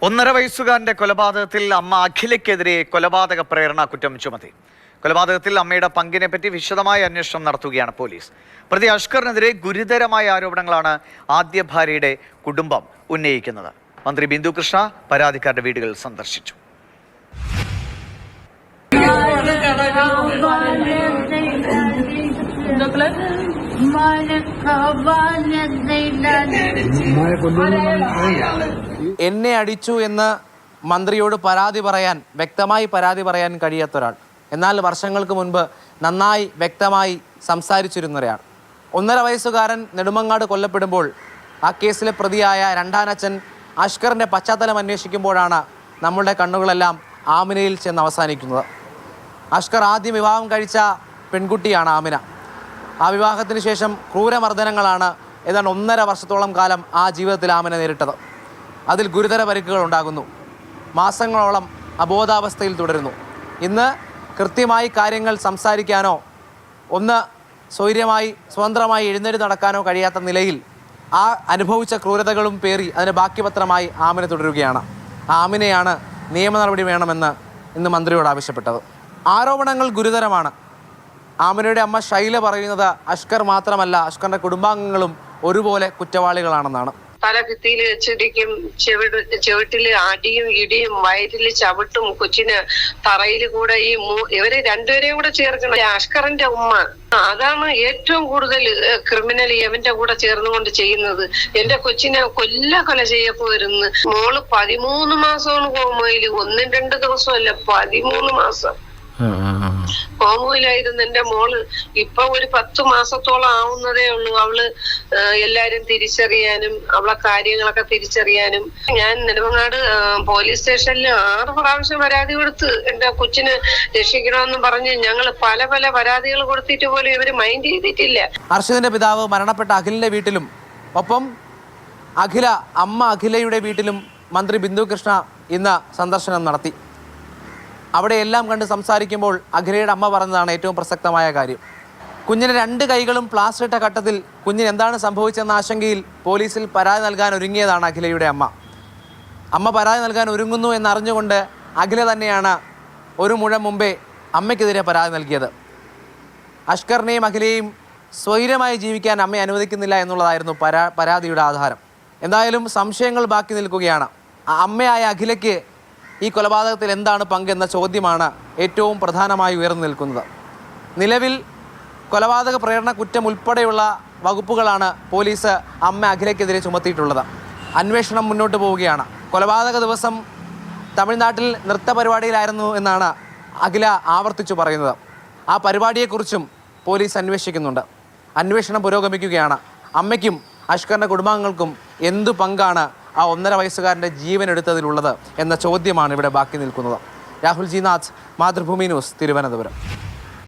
1.5 വയസ്സുകാരന്റെ കൊലപാതകത്തിൽ അമ്മ അഖിലയ്ക്കെതിരെ കൊലപാതക പ്രേരണ കുറ്റം ചുമത്തി. കൊലപാതകത്തിൽ അമ്മയുടെ പങ്കിനെ പറ്റി വിശദമായ അന്വേഷണം നടത്തുകയാണ് പോലീസ്. പ്രതി അഷ്കറിനെതിരെ ഗുരുതരമായ ആരോപണങ്ങളാണ് ആദ്യ ഭാര്യയുടെ കുടുംബം ഉന്നയിക്കുന്നത്. മന്ത്രി ബിന്ദു കൃഷ്ണ പരാതിക്കാരുടെ വീടുകൾ സന്ദർശിച്ചു. എന്നെ അടിച്ചു എന്ന് മന്ത്രിയോട് വ്യക്തമായി പരാതി പറയാൻ കഴിയാത്ത ഒരാൾ, എന്നാൽ വർഷങ്ങൾക്ക് മുൻപ് നന്നായി വ്യക്തമായി സംസാരിച്ചിരുന്ന ഒരാൾ. 1.5 വയസ്സുകാരൻ നെടുമങ്ങാട് കൊല്ലപ്പെടുമ്പോൾ ആ കേസിലെ പ്രതിയായ രണ്ടാനച്ഛൻ അഷ്കറിൻ്റെ പശ്ചാത്തലം അന്വേഷിക്കുമ്പോഴാണ് നമ്മളുടെ കണ്ണുകളെല്ലാം ആമിനയിൽ ചെന്ന് അവസാനിക്കുന്നത്. അഷ്കർ ആദ്യം വിവാഹം കഴിച്ച പെൺകുട്ടിയാണ് ആമിന. ആ വിവാഹത്തിന് ശേഷം ക്രൂരമർദ്ദനങ്ങളാണ് ഏതാണ്ട് 1.5 വർഷത്തോളം കാലം ആ ജീവിതത്തിൽ ആമിന നേരിട്ടത്. അതിൽ ഗുരുതര പരിക്കുകൾ ഉണ്ടാകുന്നു. മാസങ്ങളോളം അബോധാവസ്ഥയിൽ തുടരുന്നു. ഇന്ന് കൃത്യമായി കാര്യങ്ങൾ സംസാരിക്കാനോ സ്വതന്ത്രമായി എഴുന്നേറ്റ് നടക്കാനോ കഴിയാത്ത നിലയിൽ ആ അനുഭവിച്ച ക്രൂരതകളും പേറി അതിന് ബാക്കിപത്രമായി ആമിന തുടരുകയാണ്. ആ ആമിനയാണ് നിയമ നടപടി വേണമെന്ന് ഇന്ന് മന്ത്രിയോട് ആവശ്യപ്പെട്ടത്. ആരോപണങ്ങൾ ഗുരുതരമാണ്. ആമിനയുടെ അമ്മ ശൈല പറയുന്നത് അഷ്കർ മാത്രമല്ല, അഷ്കറിന്റെ കുടുംബാംഗങ്ങളും ഒരുപോലെ കുറ്റവാളികളാണെന്നാണ്. തലഭിത്തിയിൽ വെച്ചിടിക്കും, ചെവിട്ടില് അടിയും ഇടിയും, വയറ്റില് ചവിട്ടും, കൊച്ചിന് തറയിൽ കൂടെ ഇവര് രണ്ടുപേരെയും കൂടെ ചേർക്കണം. അഷ്കറിന്റെ ഉമ്മ അതാണ് ഏറ്റവും കൂടുതൽ ക്രിമിനൽ ഇവന്റെ കൂടെ ചേർന്നുകൊണ്ട് ചെയ്യുന്നത്. എന്റെ കൊച്ചിനെ കൊല ചെയ്യപ്പോയിരുന്നു. മോള് 13 മാസമാണ് കോമയില്, 1-2 ദിവസമല്ല, 13 മാസം കോമയിലായിരുന്നു എന്റെ മോള്. ഇപ്പൊ ഒരു 10 മാസത്തോളം ആവുന്നതേ ഉള്ളൂ. അവള് എല്ലാരും തിരിച്ചറിയാനും അവളെ കാര്യങ്ങളൊക്കെ തിരിച്ചറിയാനും. ഞാൻ നെടുമങ്ങാട് പോലീസ് സ്റ്റേഷനിൽ 6 പ്രാവശ്യം പരാതി കൊടുത്ത് എന്റെ കൊച്ചിനെ രക്ഷിക്കണമെന്ന് പറഞ്ഞ് ഞങ്ങള് പല പരാതികൾ കൊടുത്തിട്ട് പോലും ഇവര് മൈൻഡ് ചെയ്തിട്ടില്ല. അർഷിദിന്റെ പിതാവ് മരണപ്പെട്ട അഖിലിന്റെ വീട്ടിലും ഒപ്പം അമ്മ അഖിലയുടെ വീട്ടിലും മന്ത്രി ബിന്ദു കൃഷ്ണ ഇന്ന് സന്ദർശനം നടത്തി. അവിടെ എല്ലാം കണ്ട് സംസാരിക്കുമ്പോൾ അഖിലയുടെ അമ്മ പറഞ്ഞതാണ് ഏറ്റവും പ്രസക്തമായ കാര്യം. കുഞ്ഞിന് 2 കൈകളും പ്ലാസ്റ്റർ ഇട്ട ഘട്ടത്തിൽ കുഞ്ഞിന് എന്താണ് സംഭവിച്ചെന്ന ആശങ്കയിൽ പോലീസിൽ പരാതി നൽകാൻ ഒരുങ്ങിയതാണ് അഖിലയുടെ അമ്മ. അമ്മ പരാതി നൽകാൻ ഒരുങ്ങുന്നു എന്നറിഞ്ഞുകൊണ്ട് അഖില തന്നെയാണ് ഒരു മുഴം മുമ്പേ അമ്മയ്ക്കെതിരെ പരാതി നൽകിയത്. അഷ്കറിനെയും അഖിലയെയും സ്വൈരമായി ജീവിക്കാൻ അമ്മയെ അനുവദിക്കുന്നില്ല എന്നുള്ളതായിരുന്നു പരാതിയുടെ ആധാരം. എന്തായാലും സംശയങ്ങൾ ബാക്കി നിൽക്കുകയാണ്. അമ്മയായ അഖിലയ്ക്ക് ഈ കൊലപാതകത്തിൽ എന്താണ് പങ്കെന്ന ചോദ്യമാണ് ഏറ്റവും പ്രധാനമായി ഉയർന്നു നിൽക്കുന്നത്. നിലവിൽ കൊലപാതക പ്രേരണ കുറ്റം ഉൾപ്പെടെയുള്ള വകുപ്പുകളാണ് പോലീസ് അമ്മ അഖിലയ്ക്കെതിരെ ചുമത്തിയിട്ടുള്ളത്. അന്വേഷണം മുന്നോട്ട് പോവുകയാണ്. കൊലപാതക ദിവസം തമിഴ്നാട്ടിൽ നൃത്ത പരിപാടിയിലായിരുന്നു എന്നാണ് അഖില ആവർത്തിച്ചു പറയുന്നത്. ആ പരിപാടിയെക്കുറിച്ചും പോലീസ് അന്വേഷിക്കുന്നുണ്ട്. അന്വേഷണം പുരോഗമിക്കുകയാണ്. അമ്മയ്ക്കും അഷ്കറിൻ്റെ കുടുംബാംഗങ്ങൾക്കും എന്തു പങ്കാണ് ആ 1.5 വയസ്സുകാരൻ്റെ ജീവൻ എടുത്തതിലുള്ളത് എന്ന ചോദ്യമാണ് ഇവിടെ ബാക്കി നിൽക്കുന്നത്. Rahul G Nath, Mathrubhumi news, Thiruvananthapuram.